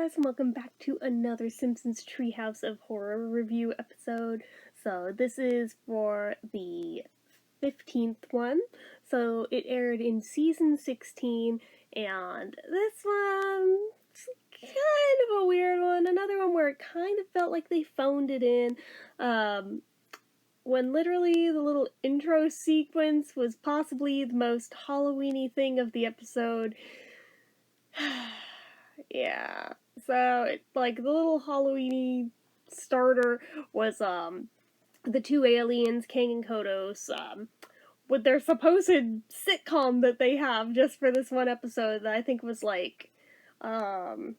guys, and welcome back to another Simpsons Treehouse of Horror review episode. So this is for the 15th one. So it aired in season 16, and this one's kind of a weird one. Another one where it kind of felt like they phoned it in. When literally the little intro sequence was possibly the most Halloween-y thing of the episode. Yeah, so like the little Halloween-y starter was the two aliens, Kang and Kodos, with their supposed sitcom that they have just for this one episode that I think was like oh,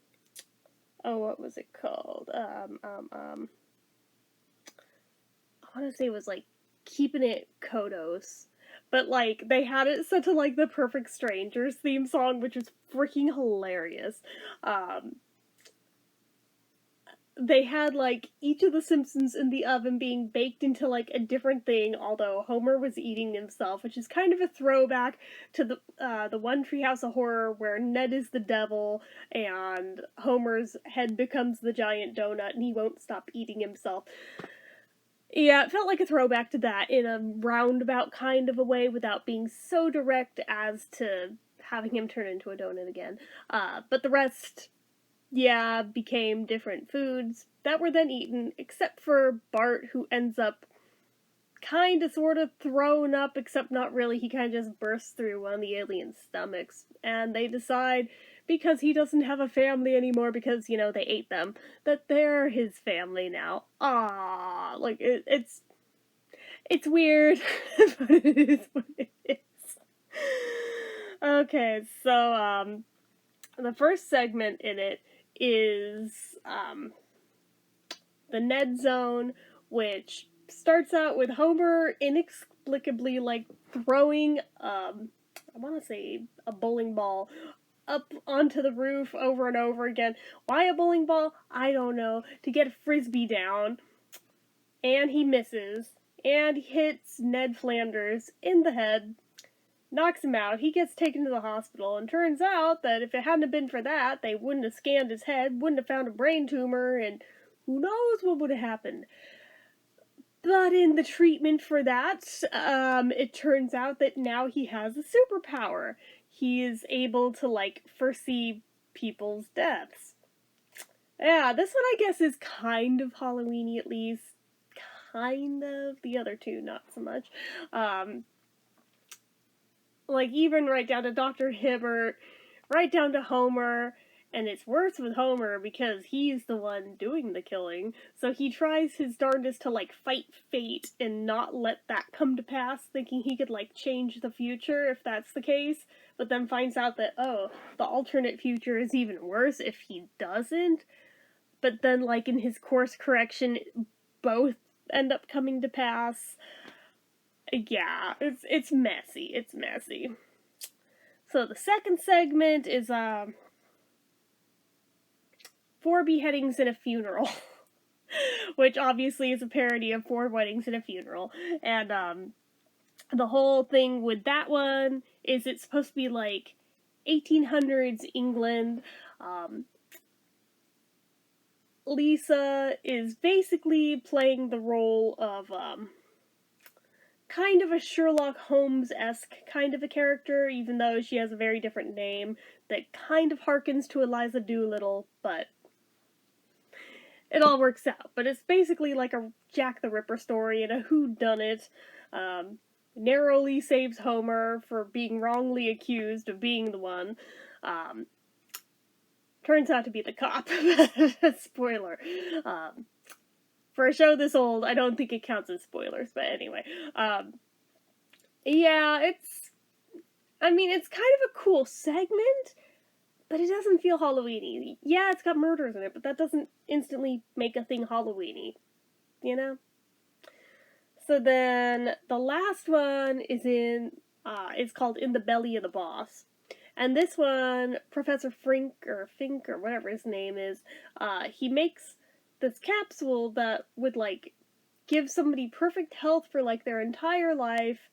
what was it called? I want to say it was like Keeping It Kodos. But, like, they had it set to, like, the Perfect Strangers theme song, which was freaking hilarious. They had, like, each of the Simpsons in the oven being baked into, like, a different thing, although Homer was eating himself, which is kind of a throwback to the one Treehouse of Horror where Ned is the devil, and Homer's head becomes the giant donut, and he won't stop eating himself. Yeah, it felt like a throwback to that in a roundabout kind of a way without being so direct as to having him turn into a donut again. But the rest, yeah, became different foods that were then eaten, except for Bart, who ends up kind of sort of thrown up, except not really. He kind of just bursts through one of the aliens' stomachs, and they decide, because he doesn't have a family anymore because, you know, they ate them, that they're his family now. Ah, like, it's weird, but it is what it is. Okay, so, the first segment in it is, the Ned Zone, which starts out with Homer inexplicably, like, throwing, I want to say a bowling ball up onto the roof over and over again. Why a bowling ball? I don't know. To get a frisbee down. And he misses. And hits Ned Flanders in the head. Knocks him out. He gets taken to the hospital. And turns out that if it hadn't been for that, they wouldn't have scanned his head, wouldn't have found a brain tumor, and who knows what would have happened. But in the treatment for that, it turns out that now he has a superpower. He is able to, like, foresee people's deaths. Yeah, this one I guess is kind of Halloween-y at least. Kind of. The other two, not so much. Like, even right down to Dr. Hibbert, right down to Homer. And it's worse with Homer because he's the one doing the killing. So he tries his darndest to, like, fight fate and not let that come to pass, thinking he could, like, change the future if that's the case. But then finds out that, oh, the alternate future is even worse if he doesn't. But then, like, in his course correction, both end up coming to pass. Yeah, it's messy. It's messy. So the second segment is, 4 beheadings and a funeral. Which obviously is a parody of 4 weddings and a funeral. And, the whole thing with that one is it's supposed to be, like, 1800s England. Lisa is basically playing the role of, kind of a Sherlock Holmes-esque kind of a character, even though she has a very different name that kind of harkens to Eliza Doolittle, but it all works out. But it's basically like a Jack the Ripper story and a whodunit. Narrowly saves Homer for being wrongly accused of being the one. Turns out to be the cop. Spoiler. For a show this old, I don't think it counts as spoilers, but anyway. Yeah, it's kind of a cool segment, but it doesn't feel Halloween-y. Yeah, it's got murders in it, but that doesn't instantly make a thing Halloween-y. You know? So then, the last one is it's called In the Belly of the Boss. And this one, Professor Fink, or whatever his name is, he makes this capsule that would, like, give somebody perfect health for, like, their entire life,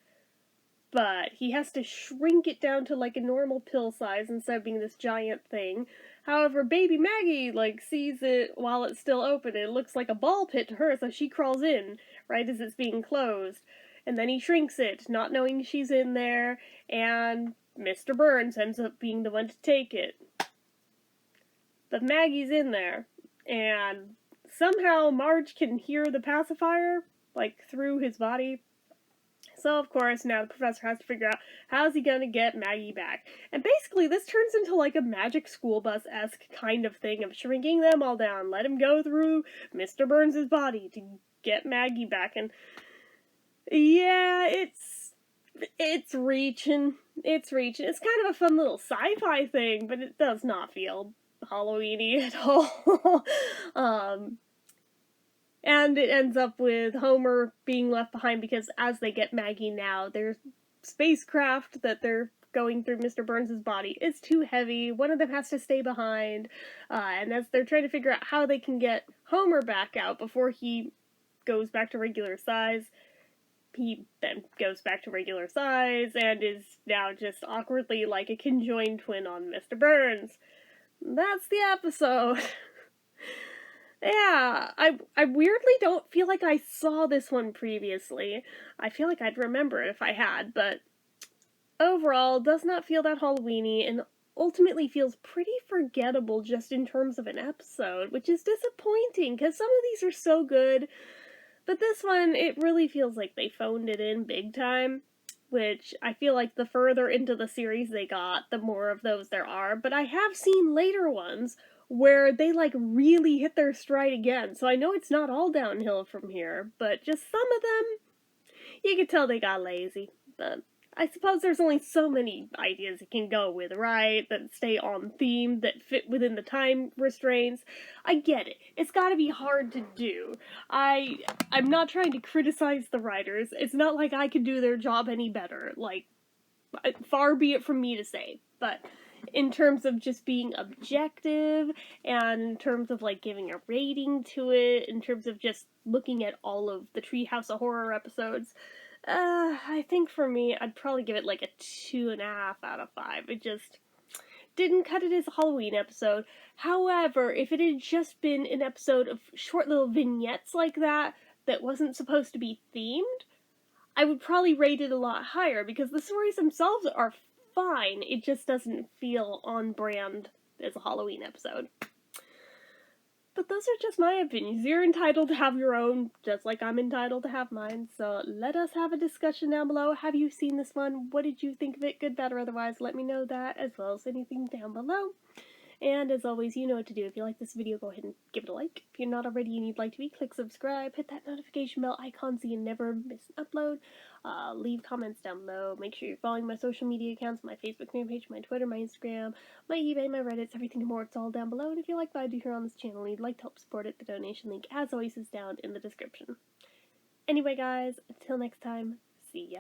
but he has to shrink it down to, like, a normal pill size instead of being this giant thing. However, baby Maggie, like, sees it while it's still open. It looks like a ball pit to her, so she crawls in right as it's being closed. And then he shrinks it, not knowing she's in there, and Mr. Burns ends up being the one to take it. But Maggie's in there, and somehow Marge can hear the pacifier, like, through his body. So, of course, now the professor has to figure out how's he gonna get Maggie back. And basically, this turns into like a magic school bus-esque kind of thing of shrinking them all down. Let him go through Mr. Burns' body to get Maggie back. And yeah, it's reaching. It's reaching. It's kind of a fun little sci-fi thing, but it does not feel Halloween-y at all. And it ends up with Homer being left behind because as they get Maggie now, their spacecraft that they're going through Mr. Burns' body is too heavy. One of them has to stay behind. And as they're trying to figure out how they can get Homer back out before he goes back to regular size, he then goes back to regular size and is now just awkwardly like a conjoined twin on Mr. Burns. That's the episode. Yeah, I weirdly don't feel like I saw this one previously. I feel like I'd remember it if I had, but overall, does not feel that Halloween-y, and ultimately feels pretty forgettable just in terms of an episode, which is disappointing, because some of these are so good, but this one, it really feels like they phoned it in big time, which I feel like the further into the series they got, the more of those there are, but I have seen later ones where they, like, really hit their stride again. So I know it's not all downhill from here, but just some of them, you could tell they got lazy. But I suppose there's only so many ideas it can go with, right? That stay on theme, that fit within the time restraints. I get it. It's gotta be hard to do. I'm not trying to criticize the writers. It's not like I could do their job any better. Like, far be it from me to say. But in terms of just being objective, and in terms of, like, giving a rating to it, in terms of just looking at all of the Treehouse of Horror episodes, I think for me, I'd probably give it like a 2.5 out of 5. It just didn't cut it as a Halloween episode. However, if it had just been an episode of short little vignettes like that, that wasn't supposed to be themed, I would probably rate it a lot higher, because the stories themselves are fine, it just doesn't feel on brand as a Halloween episode. But those are just my opinions. You're entitled to have your own, just like I'm entitled to have mine, so let us have a discussion down below. Have you seen this one? What did you think of it? Good, bad, or otherwise? Let me know that, as well as anything down below. And as always, you know what to do. If you like this video, go ahead and give it a like. If you're not already and you'd like to be, click subscribe, hit that notification bell icon so you never miss an upload. Leave comments down below. Make sure you're following my social media accounts, my Facebook fan page, my Twitter, my Instagram, my eBay, my Reddits, everything and more. It's all down below. And if you like what I do here on this channel and you'd like to help support it, the donation link, as always, is down in the description. Anyway, guys, until next time, see ya.